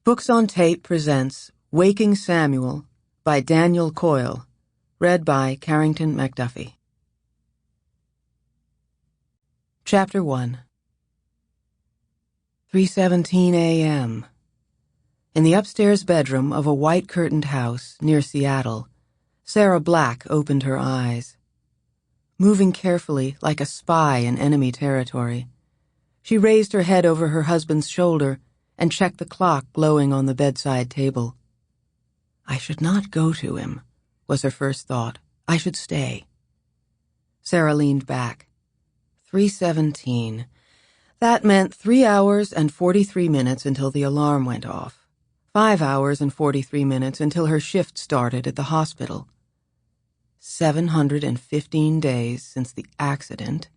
Books on Tape presents Waking Samuel by Daniel Coyle, read by Carrington MacDuffie. Chapter 1. 3:17 a.m. In the upstairs bedroom of a white-curtained house near Seattle, Sara Black opened her eyes. Moving carefully, like a spy in enemy territory, she raised her head over her husband's shoulder and checked the clock glowing on the bedside table. I should not go to him, was her first thought. I should stay. Sara leaned back. 3:17. That meant 3 hours and 43 minutes until the alarm went off. 5 hours and 43 minutes until her shift started at the hospital. 715 days since the accident.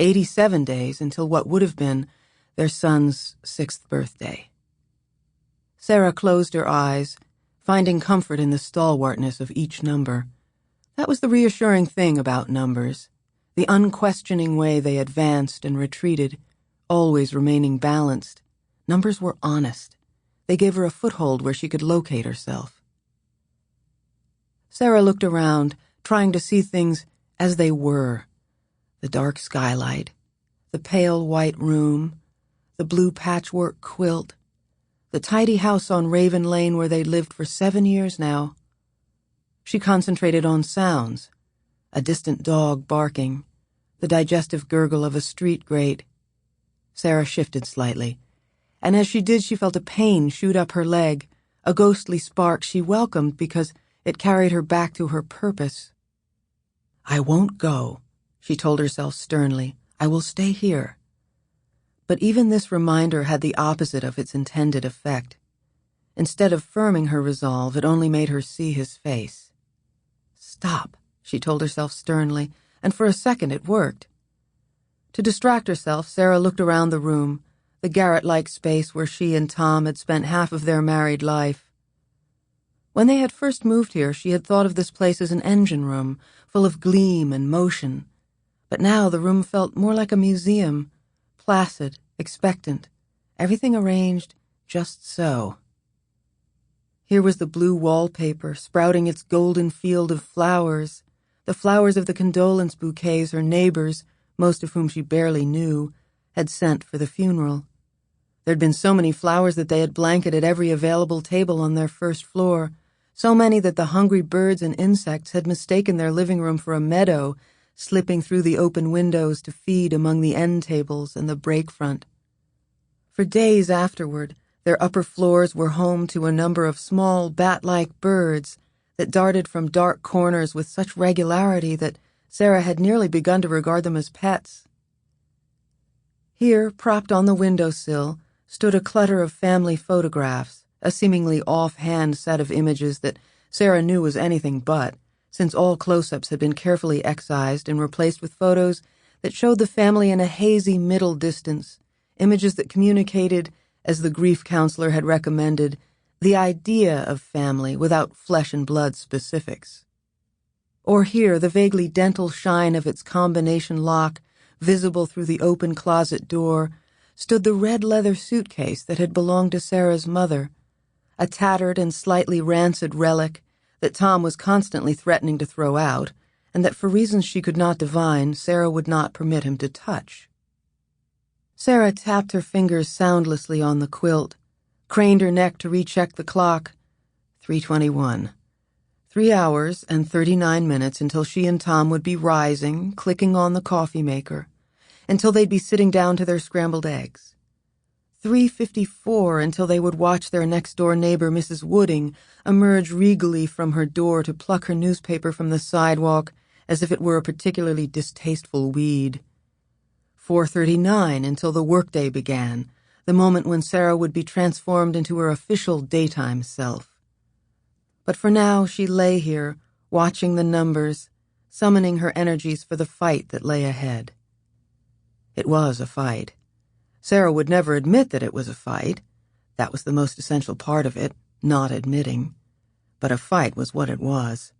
87 days until what would have been their son's 6th birthday. Sara closed her eyes, finding comfort in the stalwartness of each number. That was the reassuring thing about numbers, the unquestioning way they advanced and retreated, always remaining balanced. Numbers were honest. They gave her a foothold where she could locate herself. Sara looked around, trying to see things as they were. The dark skylight, the pale white room, the blue patchwork quilt, the tidy house on Raven Lane where they'd lived for 7 years now. She concentrated on sounds, a distant dog barking, the digestive gurgle of a street grate. Sara shifted slightly, and as she did she felt a pain shoot up her leg, a ghostly spark she welcomed because it carried her back to her purpose. I won't go, she told herself sternly. I will stay here. But even this reminder had the opposite of its intended effect. Instead of firming her resolve, it only made her see his face. Stop, she told herself sternly, and for a second it worked. To distract herself, Sara looked around the room, the garret-like space where she and Tom had spent half of their married life. When they had first moved here, she had thought of this place as an engine room, full of gleam and motion. But now the room felt more like a museum, placid, expectant, everything arranged just so. Here was the blue wallpaper sprouting its golden field of flowers, the flowers of the condolence bouquets her neighbors, most of whom she barely knew, had sent for the funeral. There'd been so many flowers that they had blanketed every available table on their first floor, so many that the hungry birds and insects had mistaken their living room for a meadow, slipping through the open windows to feed among the end tables and the break front. For days afterward, their upper floors were home to a number of small, bat-like birds that darted from dark corners with such regularity that Sara had nearly begun to regard them as pets. Here, propped on the windowsill, stood a clutter of family photographs, a seemingly off-hand set of images that Sara knew was anything but, since all close-ups had been carefully excised and replaced with photos that showed the family in a hazy middle distance, images that communicated, as the grief counselor had recommended, the idea of family without flesh and blood specifics. Or here, the vaguely dental shine of its combination lock, visible through the open closet door, stood the red leather suitcase that had belonged to Sara's mother, a tattered and slightly rancid relic that Tom was constantly threatening to throw out, and that for reasons she could not divine, Sara would not permit him to touch. Sara tapped her fingers soundlessly on the quilt, craned her neck to recheck the clock. 3:21. 3 hours and 39 minutes until she and Tom would be rising, clicking on the coffee maker, until they'd be sitting down to their scrambled eggs. 3:54 until they would watch their next-door neighbor, Mrs. Wooding, emerge regally from her door to pluck her newspaper from the sidewalk as if it were a particularly distasteful weed. 4:39 until the workday began, the moment when Sara would be transformed into her official daytime self. But for now she lay here, watching the numbers, summoning her energies for the fight that lay ahead. It was a fight. Sara would never admit that it was a fight. That was the most essential part of it, not admitting. But a fight was what it was.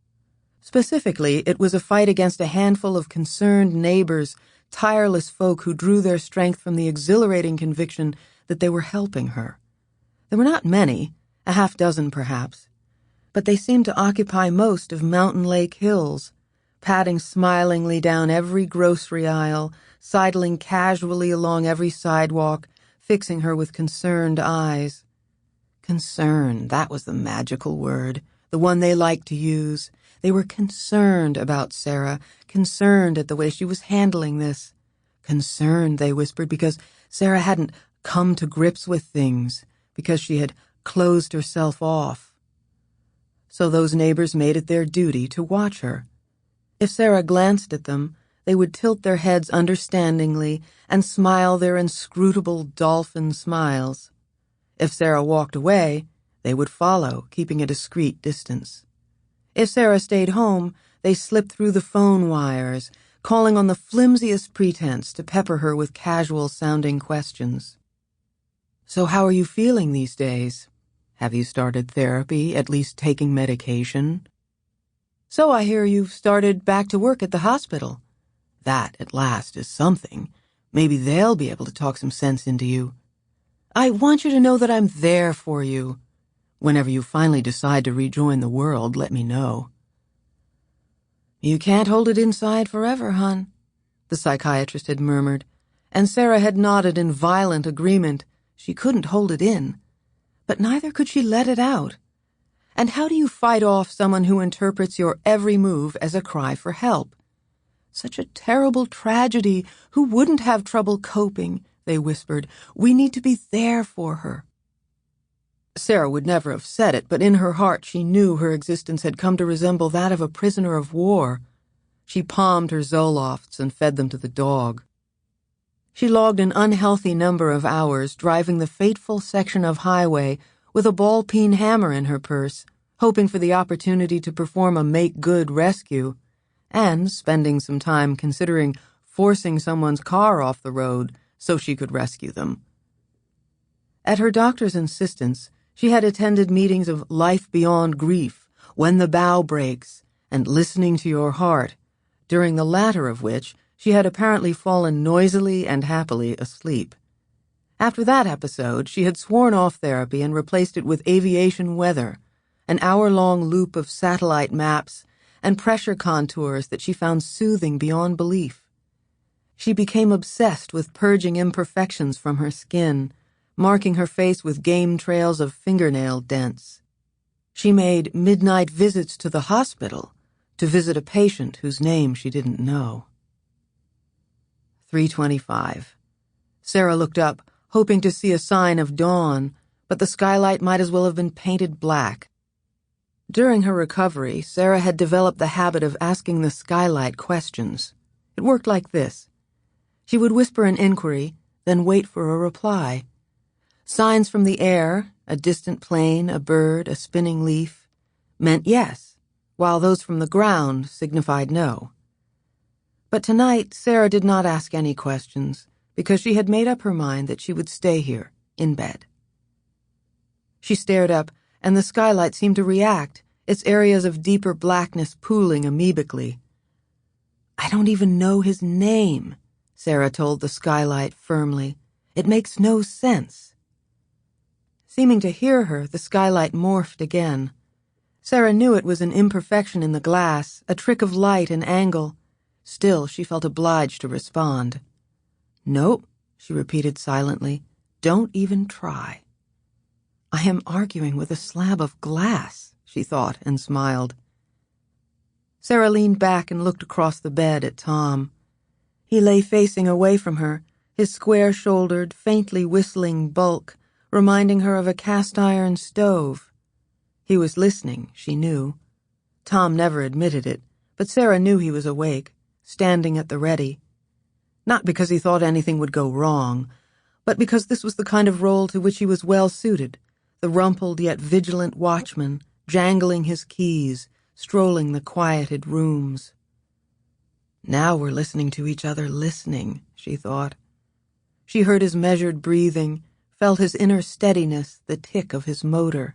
Specifically, it was a fight against a handful of concerned neighbors, tireless folk who drew their strength from the exhilarating conviction that they were helping her. There were not many, a half dozen perhaps, but they seemed to occupy most of Mountain Lake Hills, padding smilingly down every grocery aisle, sidling casually along every sidewalk, fixing her with concerned eyes. Concern, that was the magical word, the one they liked to use. They were concerned about Sara, concerned at the way she was handling this. Concerned, they whispered, because Sara hadn't come to grips with things, because she had closed herself off. So those neighbors made it their duty to watch her. If Sara glanced at them, they would tilt their heads understandingly and smile their inscrutable dolphin smiles. If Sara walked away, they would follow, keeping a discreet distance. If Sara stayed home, they slipped through the phone wires, calling on the flimsiest pretense to pepper her with casual-sounding questions. "So how are you feeling these days? Have you started therapy, at least taking medication? So I hear you've started back to work at the hospital. That, at last, is something. Maybe they'll be able to talk some sense into you. I want you to know that I'm there for you. Whenever you finally decide to rejoin the world, let me know." "You can't hold it inside forever, hon," the psychiatrist had murmured, and Sara had nodded in violent agreement. She couldn't hold it in, but neither could she let it out. And how do you fight off someone who interprets your every move as a cry for help? Such a terrible tragedy. Who wouldn't have trouble coping? They whispered. We need to be there for her. Sara would never have said it, but in her heart she knew her existence had come to resemble that of a prisoner of war. She palmed her Zolofts and fed them to the dog. She logged an unhealthy number of hours driving the fateful section of highway with a ball-peen hammer in her purse, hoping for the opportunity to perform a make-good rescue, and spending some time considering forcing someone's car off the road so she could rescue them. At her doctor's insistence, she had attended meetings of Life Beyond Grief, When the Bow Breaks, and Listening to Your Heart, during the latter of which she had apparently fallen noisily and happily asleep. After that episode, she had sworn off therapy and replaced it with aviation weather, an hour-long loop of satellite maps and pressure contours that she found soothing beyond belief. She became obsessed with purging imperfections from her skin, marking her face with game trails of fingernail dents. She made midnight visits to the hospital to visit a patient whose name she didn't know. 3:25. Sara looked up, hoping to see a sign of dawn, but the skylight might as well have been painted black. During her recovery, Sara had developed the habit of asking the skylight questions. It worked like this. She would whisper an inquiry, then wait for a reply. Signs from the air, a distant plane, a bird, a spinning leaf, meant yes, while those from the ground signified no. But tonight, Sara did not ask any questions, because she had made up her mind that she would stay here, in bed. She stared up, and the skylight seemed to react, its areas of deeper blackness pooling amebically. "I don't even know his name," Sara told the skylight firmly. "It makes no sense." Seeming to hear her, the skylight morphed again. Sara knew it was an imperfection in the glass, a trick of light and angle. Still, she felt obliged to respond. "Nope," she repeated silently. "Don't even try." "I am arguing with a slab of glass," she thought, and smiled. Sara leaned back and looked across the bed at Tom. He lay facing away from her, his square-shouldered, faintly whistling bulk reminding her of a cast-iron stove. He was listening, she knew. Tom never admitted it, but Sara knew he was awake, standing at the ready. Not because he thought anything would go wrong, but because this was the kind of role to which he was well suited, the rumpled yet vigilant watchman, jangling his keys, strolling the quieted rooms. Now we're listening to each other listening, she thought. She heard his measured breathing, felt his inner steadiness, the tick of his motor.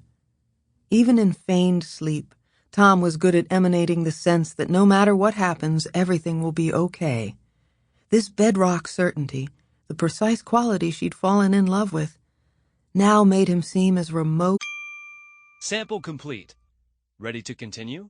Even in feigned sleep, Tom was good at emanating the sense that no matter what happens, everything will be okay. This bedrock certainty, the precise quality she'd fallen in love with, now made him seem as remote. Sample complete. Ready to continue?